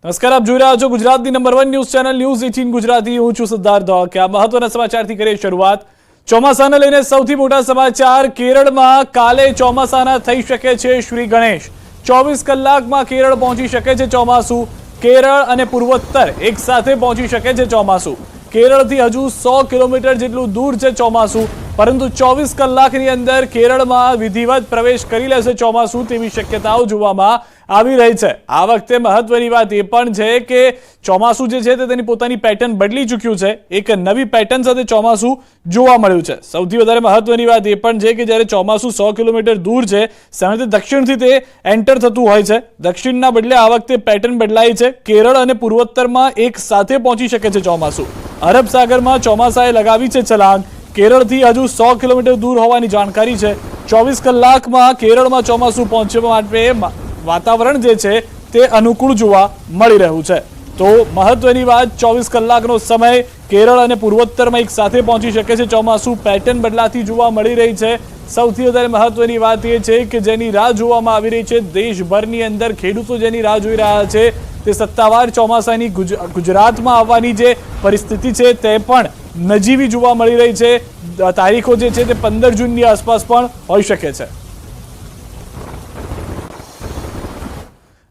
નમસ્કાર, આપ જોઈ રહ્યા છો ગુજરાતની number 1 news channel news 18 Gujarati. હું છું સિદ્ધાર્થ ધોળકિયા। મહત્વના સમાચારથી કરીએ શરૂઆત। ચોમાસાને લઈને સૌથી મોટા સમાચાર। કેરળમાં કાલે ચોમાસાના થઈ શકે છે શ્રી ગણેશ। 24 કલાકમાં કેરળ પહોંચી શકે છે ચોમાસું। કેરળ અને પૂર્વોત્તર એક સાથે પહોંચી શકે છે ચોમાસું। કેરળથી હજુ 100 કિલોમીટર જેટલું દૂર છે ચોમાસું, પરંતુ 24 કલાકની અંદર કેરળમાં વિધિવત પ્રવેશ કરી લેશે ચોમાસું તેવી શક્યતાઓ જોવામાં આવી રહી છે। આ વખતે મહત્વની વાત એ પણ છે કે ચોમાસું જે છે તે તેની પોતાની પેટર્ન બદલી ચૂક્યું છે। એક નવી પેટર્ન સાથે ચોમાસું જોવા મળ્યું છે। સૌથી વધારે મહત્વની વાત એ પણ છે કે જ્યારે ચોમાસું 100 કિલોમીટર દૂર છે, સામે દક્ષિણથી તે એન્ટર થતું હોય છે। દક્ષિણના બદલે આ વખતે પેટર્ન બદલાઈ છે। કેરળ અને પૂર્વોત્તરમાં એક સાથે પહોંચી શકે છે ચોમાસું। અરબ સાગરમાં ચોમાસાએ લગાવી છે છલાંગ। કેરળથી હજુ 100 કિલોમીટર દૂર હોવાની જાણકારી છે। 24 કલાકમાં કેરળમાં ચોમાસું પહોંચવા માટે વાતાવરણ જે છે તે અનુકૂળ જોવા મળી રહ્યું છે। તો મહત્વની વાત, 24 કલાકનો સમય કેરળ અને પૂર્વોત્તરમાં એક સાથે પહોંચી શકે છે ચોમાસું। પેટર્ન બદલાતી જોવા મળી રહી છે। સૌથી વધારે મહત્વની વાત એ છે કે જેની રાહ જોવામાં આવી રહી છે, દેશભરની અંદર ખેડૂતો જેની રાહ જોઈ રહ્યા છે, તે સત્તાવાર ચોમાસાની ગુજરાતમાં આવવાની જે પરિસ્થિતિ છે તે પણ નજીવી જોવા મળી રહી છે। તારીખો જે છે તે 15 જૂનની આસપાસ પણ હોઈ શકે છે।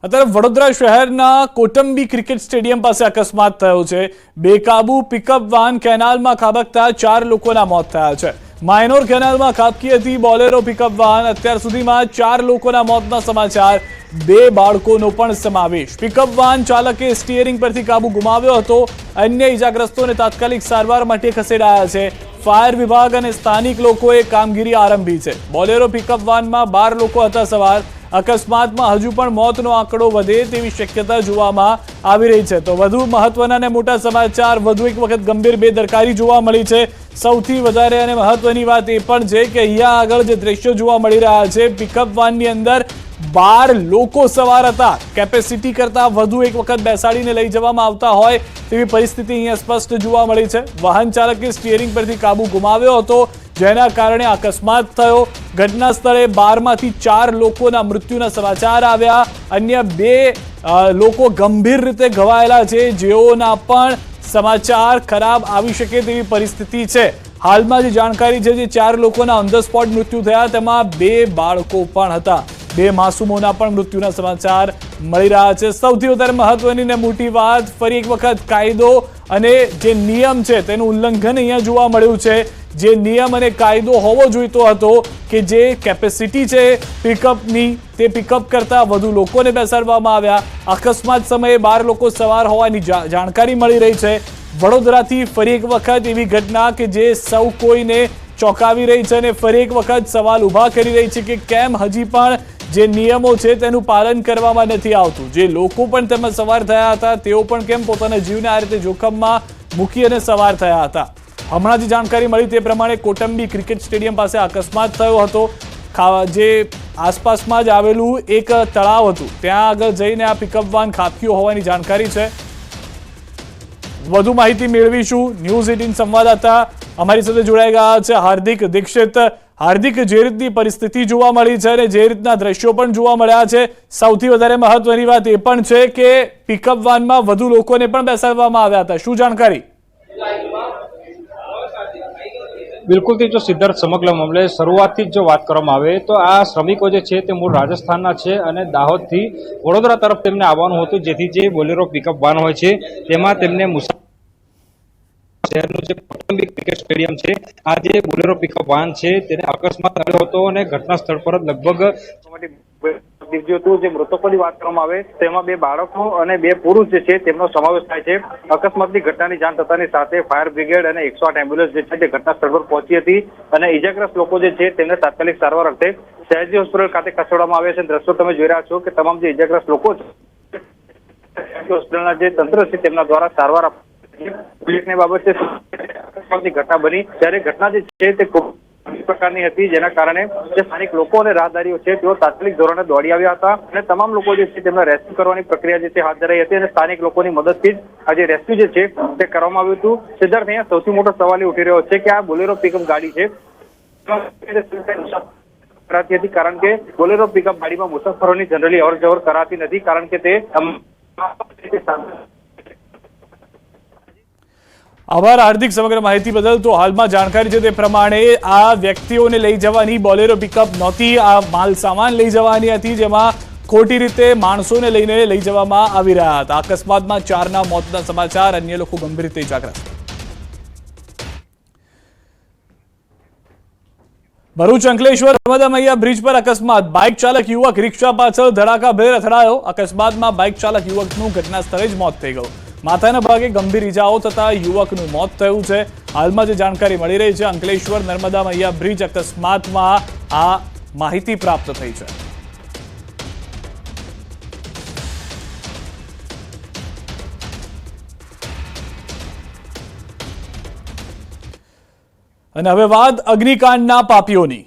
અત્યારે વડોદરા શહેરના કોટંબી ક્રિકેટ સ્ટેડિયમ પાસે અકસ્માત થયો છે। બેકાબુ પિકઅપ વાન કેનાલમાં ખાબકતા 4 લોકોના મોત થયા છે। માયનોર કેનાલમાં ખાબકી હતી બોલેરો પિકઅપ વાન। અત્યાર સુધીમાં 4 લોકોના મોતના સમાચાર, 2 બાળકોનો પણ સમાવેશ। પિકઅપ વાન ચાલકે સ્ટીયરિંગ પરથી કાબુ ગુમાવ્યો હતો। અન્ય ઇજાગ્રસ્તોને તાત્કાલિક સારવાર માટે ખસેડાયા છે। ફાયર વિભાગ અને સ્થાનિક લોકોએ કામગીરી આરંભી છે। બોલેરો પિકઅપ વાનમાં 12 લોકો હતા સવાર। અકસ્માતમાં હજુ પણ મોતનો આંકડો વધે તેવી શક્યતા જોવામાં આવી રહી છે। તો વધુ મહત્વના અને મોટા સમાચાર, વધુ એક વખત ગંભીર બેદરકારી જોવા મળી છે। સૌથી વધારે અને મહત્વની વાત એ પણ છે કે અહીંયા આગળ જે દ્રશ્યો જોવા મળી રહ્યા છે, પિકઅપ વાનની અંદર 12 લોકો સવાર હતા। કેપેસિટી કરતા વધુ એક વખત બેસાડીને લઈ જવામાં આવતા હોય તેવી પરિસ્થિતિ અહીંયા સ્પષ્ટ જોવા મળી છે। વાહન ચાલકે સ્ટીયરિંગ પરથી કાબુ ગુમાવ્યો હતો, જેના કારણે અકસ્માત થયો। ઘટના સ્થળે 12માંથી 4 લોકોના મૃત્યુના સમાચાર આવ્યા। અન્ય 2 લોકો ગંભીર રીતે ઘવાયેલા છે, જેઓના પણ સમાચાર ખરાબ આવી શકે તેવી પરિસ્થિતિ છે। હાલમાં જે જાણકારી છે, જે 4 લોકોના ઓન ધ સ્પોટ મૃત્યુ થયા, તેમાં 2 બાળકો પણ હતા। 2 માસૂમોના પણ મૃત્યુના સમાચાર મળી રહ્યા છે। સૌથી વધારે મહત્વની ને મોટી વાત, ફરી એક વખત કાયદો અને જે નિયમ છે તેનું ઉલ્લંઘન અહીંયા જોવા મળ્યું છે। જે નિયમ અને કાયદો હોવો જોઈતો હતો કે જે કેપેસિટી છે પિકઅપની, તે પિકઅપ કરતા વધુ લોકોને બેસાડવામાં આવ્યા। અકસ્માત સમયે 12 લોકો સવાર હોવાની જાણકારી મળી રહી છે। વડોદરાથી ફરી એક વખત એવી ઘટના કે જે સૌ કોઈને ચોંકાવી રહી છે અને ફરી એક વખત સવાલ ઊભા કરી રહી છે કે કેમ હજી પણ જે નિયમો છે તેનું પાલન કરવામાં નથી આવતું। જે લોકો પણ તેમાં સવાર થયા હતા, તેઓ પણ કેમ પોતાના જીવને આ રીતે જોખમમાં મૂકી અને સવાર થયા હતા। હમણાં જે જાણકારી મળી તે પ્રમાણે કોટંબી ક્રિકેટ સ્ટેડિયમ પાસે અકસ્માત થયો હતો। જે આસપાસમાં જ આવેલું એક તળાવ હતું, ત્યાં આગળ જઈને આ પિકઅપ વાન ખાબક્યું હોવાની જાણકારી છે। વધુ માહિતી મેળવીશું। ન્યૂઝ 18 સંવાદદાતા અમારી સાથે જોડાઈ ગયા છે હાર્દિક દીક્ષિત। હાર્દિક, જે રીતની પરિસ્થિતિ જોવા મળી છે અને જે રીતના દ્રશ્યો પણ જોવા મળ્યા છે, સૌથી વધારે મહત્વની વાત એ પણ છે કે પિકઅપ વાનમાં વધુ લોકોને પણ બેસાડવામાં આવ્યા હતા। શું જાણકારી? બિલકુલથી જો સિદ્ધાર્થ, સમગ્ર મામલે શરૂઆતથી જ જો વાત કરવામાં આવે તો આ શ્રમિકો જે છે તે મૂળ રાજસ્થાનના છે અને દાહોદથી વડોદરા તરફ તેમને આવવાનું હતું, જેથી જે બોલેરો પિકઅપ વાન હોય છે તેમાં તેમને શહેરનું જે કોટંબી ક્રિકેટ સ્ટેડિયમ છે, આ જે બોલેરો પિકઅપ વાન છે તેને અકસ્માત થયો હતો અને ઘટના સ્થળ પર જ લગભગ જે મૃતકોની વાત કરવામાં આવે તેમાં 2 બાળકો અને 2 પુરુષ જે છે તેમનો સમાવેશ થાય છે। અકસ્માતની ઘટનાની જાણ થતાની સાથે ફાયર બ્રિગેડ અને 108 એમ્બ્યુલન્સ જે છે તે ઘટના સ્થળ પર પહોંચી હતી અને ઇજાગ્રસ્ત લોકો જે છે તેમને તાત્કાલિક સારવાર અર્થે સયાજી હોસ્પિટલ ખાતે ખસેડવામાં આવ્યા છે। દ્રશ્યો તમે જોઈ રહ્યા છો કે તમામ જે ઇજાગ્રસ્ત લોકો છે હોસ્પિટલના જે તંત્ર છે તેમના દ્વારા સારવાર ઉલ્લેખનીય બાબત છે, અકસ્માતની ઘટના બની ત્યારે ઘટના જે છે તે ખૂબ પ્રકારની હતી, જેના કારણે જે સ્થાનિક લોકો અને રાહદારીઓ છે તેઓ તાત્કાલિક ધોરણે દોડી આવ્યા હતા અને તમામ લોકો જે છે તેમને રેસ્ક્યુ કરવાની પ્રક્રિયા જે છે હાથ ધરાઈ હતી અને સ્થાનિક લોકોની મદદથી જ આ જે રેસ્ક્યુ જે છે તે કરવામાં આવ્યું હતું। સિદ્ધાર્થ, અહીંયા સૌથી મોટો સવાલ એ ઉઠી રહ્યો છે કે આ બોલેરો પિકઅપ ગાડી છે કરાતી હતી, કારણ કે બોલેરો પિકઅપ ગાડીમાં મુસાફરોની જનરલી અવર જવર કરાતી નથી, કારણ કે તે આભાર હાર્દિક સમગ્ર માહિતી બદલ. તો હાલમાં જાણકારી છે તે પ્રમાણે આ વ્યક્તિઓને લઈ જવાની બોલેરો પિકઅપ નહોતી, આ માલ સામાન લઈ જવાની હતી, જેમાં ખોટી રીતે માણસોને લઈને લઈ જવામાં આવી રહ્યા હતા. અકસ્માતમાં 4ના મોતના સમાચાર, અન્ય લોકો ગંભીર રીતે ઇજાગ્રસ્ત. ભરૂચ અંકલેશ્વર નર્મદા મૈયા બ્રિજ પર અકસ્માત, બાઇક ચાલક યુવક રિક્ષા પાછળ ધડાકાભેર અથડાયો. અકસ્માતમાં બાઇક ચાલક યુવકનું ઘટના સ્થળે જ મોત થઈ ગયું. માથાના ભાગે ગંભીર ઇજાઓ થતા યુવકનું મોત થયું છે. હાલમાં જે જાણકારી મળી રહી છે, અંકલેશ્વર નર્મદા મૈયા બ્રિજ અકસ્માતમાં આ માહિતી પ્રાપ્ત થઈ છે. અને હવે વાત અગ્નિકાંડના પાપીઓની.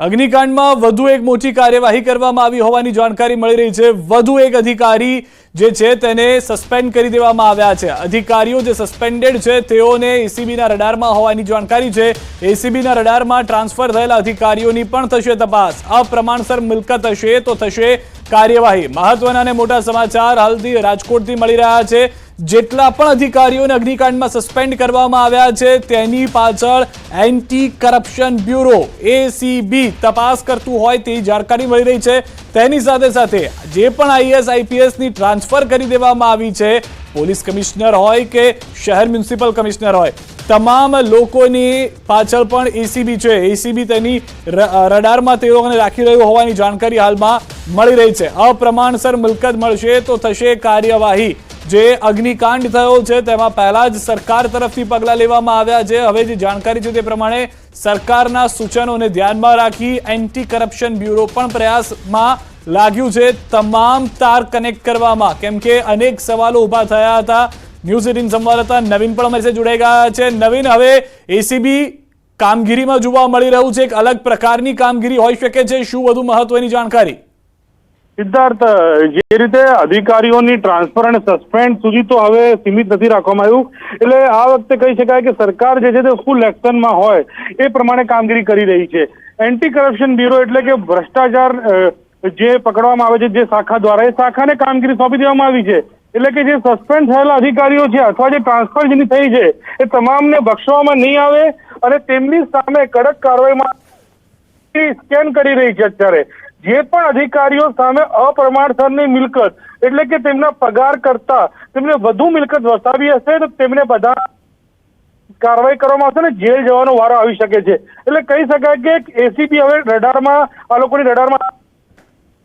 અગ્નિકાંડમાં વધુ એક મોટી કાર્યવાહી કરવામાં આવી હોવાની જાણકારી મળી રહી છે. વધુ એક અધિકારી જે છે તેને સસ્પેન્ડ કરી દેવામાં આવ્યા છે. અધિકારીઓ જે સસ્પેન્ડેડ છે તેઓને એસીબીના રડારમાં હોવાની જાણકારી છે. એસીબીના રડારમાં ટ્રાન્સફર થયેલા અધિકારીઓની પણ થશે તપાસ. અપ્રમાણસર મિલકત હશે તો થશે કાર્યવાહી. મહત્વના અને મોટા સમાચાર હાલથી રાજકોટથી મળી રહ્યા છે. જેટલા પણ અધિકારીઓને અગ્નિકાંડમાં સસ્પેન્ડ કરવામાં આવ્યા છે તેની પાછળ એન્ટી કરપ્શન બ્યુરો એસીબી તપાસ કરતું હોય તેવી જાણકારી મળી રહી છે. તેની સાથે સાથે જે પણ આઈએએસ આઈપીએસની ટ્રાન્સફર કરી દેવામાં આવી છે, પોલીસ કમિશનર હોય કે શહેર મ્યુનિસિપલ કમિશનર હોય, તમામ લોકોની પાછળ પણ એસીબી છે. એસીબી તેની રડારમાં તેઓને રાખી રહ્યું હોવાની જાણકારી હાલમાં મળી રહી છે. અપ્રમાણસર મિલકત મળશે તો થશે કાર્યવાહી. જે અગ્નિકાંડ થયો છે તેમાં પહેલા જ સરકાર તરફથી પગલાં લેવામાં આવ્યા છે. હવે જે જાણકારી છે તે પ્રમાણે સરકારના સૂચનોને ધ્યાનમાં રાખી એન્ટી કરપ્શન બ્યુરો પણ પ્રયાસમાં લાગ્યું છે તમામ તાર કનેક્ટ કરવામાં, કેમ કે અનેક સવાલો ઊભા થયા હતા. ન્યૂઝ 18 સંવાદદાતા નવીન પણ અમારી સાથે જોડાઈ ગયા છે. નવીન, હવે એસીબી કામગીરીમાં જોવા મળી રહ્યું છે, એક અલગ પ્રકારની કામગીરી હોઈ શકે છે, શું વધુ મહત્વની જાણકારી? સિદ્ધાર્થ, જે રીતે અધિકારીઓની ટ્રાન્સફર અને સસ્પેન્ડ સુધી તો હવે સીમિત નથી રાખવામાં આવ્યું, એટલે આ વખતે કહી શકાય કે સરકાર જે છે તે ફૂલ એક્શનમાં હોય એ પ્રમાણે કામગીરી કરી રહી છે. એન્ટી કરપ્શન બ્યુરો એટલે કે ભ્રષ્ટાચાર જે પકડવામાં આવે છે જે શાખા દ્વારા, એ શાખાને કામગીરી સોંપી દેવામાં આવી છે. એટલે કે જે સસ્પેન્ડ થયેલા અધિકારીઓ છે અથવા જે ટ્રાન્સફર જેની થઈ છે એ તમામને બક્ષવામાં નહીં આવે અને તેમની સામે કડક કાર્યવાહીમાં સ્કેન કરી રહી છે. અત્યારે જે પણ અધિકારીઓ સામે અપ્રમાણસરની મિલકત એટલે કે તેમના પગાર કરતા તેમને વધુ મિલકત વસાવી હશે તો તેમને બધા કાર્યવાહી કરવામાં આવશે ને જેલ જવાનો વારો આવી શકે છે. એટલે કહી શકાય કે એસીબી હવે રડારમાં, આ લોકોની રડારમાં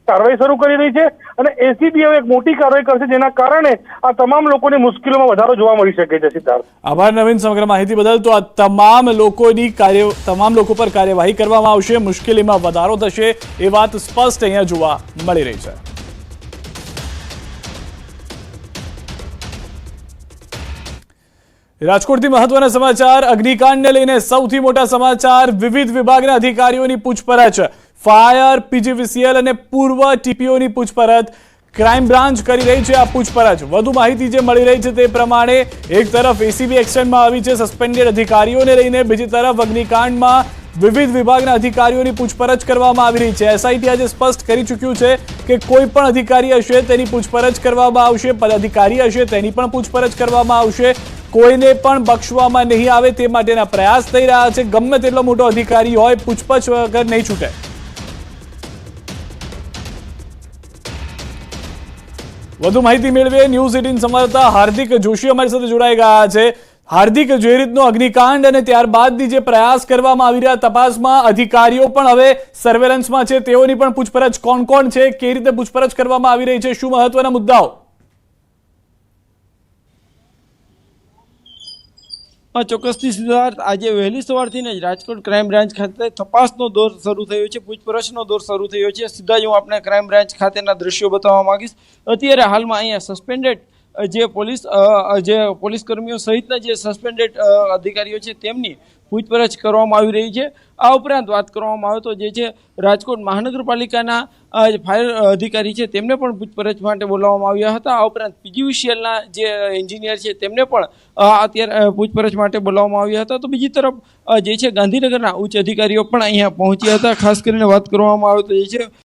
કાર્યવાહી શરૂ કરી રહી છે અને એસીબી હવે એક મોટી કાર્યવાહી કરશે, જેના કારણે આ તમામ લોકોની મુશ્કેલીમાં વધારો જોવા મળી શકે છે. સિદ્ધાર્થ, આભાર નવીન સમગ્ર માહિતી બદલ. તો આ તમામ લોકો પર કાર્યવાહી કરવામાં આવશે, મુશ્કેલીમાં વધારો થશે એ વાત સ્પષ્ટ અહીંયા જોવા મળી રહી છે. રાજકોટથી મહત્વના સમાચાર, અગ્નિકાંડને લઈને સૌથી મોટા સમાચાર. વિવિધ વિભાગના અધિકારીઓની પૂછપરછ, ફાયર, પીજીવીસીએલ અને પૂર્વ ટીપીઓની પૂછપરછ ક્રાઇમ બ્રાન્ચ કરી રહી છે. આ પૂછપરછ વધુ માહિતી જે મળી રહી છે તે પ્રમાણે એક તરફ એસીબી એક્શનમાં આવી છે સસ્પેન્ડેડ અધિકારીઓને લઈને, બીજી તરફ અગ્નિકાંડમાં વિવિધ વિભાગના અધિકારીઓની પૂછપરછ કરવામાં આવી રહી છે. એસઆઈટી આજે સ્પષ્ટ કરી ચૂક્યું છે કે કોઈ પણ અધિકારી હશે તેની પૂછપરછ કરવામાં આવશે, પદાધિકારી હશે તેની પણ પૂછપરછ કરવામાં આવશે. કોઈને પણ બક્ષવામાં નહીં આવે તે માટેના પ્રયાસ થઈ રહ્યા છે. ગમે તેટલો મોટો અધિકારી હોય, પૂછપરછ વગર નહીં છૂટે. વધુ માહિતી મેળવીએ ન્યૂઝ 18 સંવાદદાતા હાર્દિક જોશી અમારી સાથે જોડાઈ ગયા છે. હાર્દિક, જે રીતનો અગ્નિકાંડ અને ત્યારબાદની જે પ્રયાસ કરવામાં આવી રહ્યા તપાસમાં, અધિકારીઓ પણ હવે સર્વેલન્સમાં છે, તેઓની પણ પૂછપરછ કોણ કોણ છે, કેવી રીતે પૂછપરછ કરવામાં આવી રહી છે, શું મહત્વના મુદ્દાઓ? ચોક્કસથી સિદ્ધાર્થ, આજે વહેલી સવારથી જ રાજકોટ ક્રાઇમ બ્રાન્ચ ખાતે તપાસનો દોર શરૂ થયો છે, પૂછપરછનો દોર શરૂ થયો છે. સીધા જ હું આપણે ક્રાઇમ બ્રાન્ચ ખાતેના દ્રશ્યો બતાવવા માંગીશ. અત્યારે હાલમાં અહીંયા સસ્પેન્ડેડ જે પોલીસ કર્મીઓ સહિતના જે સસ્પેન્ડેડ અધિકારીઓ છે તેમની પૂછપરછ કરવામાં આવી રહી છે। આ ઉપરાંત વાત કરવામાં આવે તો જે છે રાજકોટ મહાનગરપાલિકાના ફાયર અધિકારી છે તેમને પણ પૂછપરછ માટે બોલાવવામાં આવ્યા હતા। આ ઉપરાંત PGVCLના જે એન્જિનિયર છે તેમને પણ અત્યારે પૂછપરછ માટે બોલાવવામાં આવ્યા હતા। તો બીજી તરફ જે છે ગાંધીનગરના ઉચ્ચ અધિકારીઓ પણ અહીંયા પહોંચ્યા હતા। ખાસ કરીને વાત કરવામાં આવે તો જે છે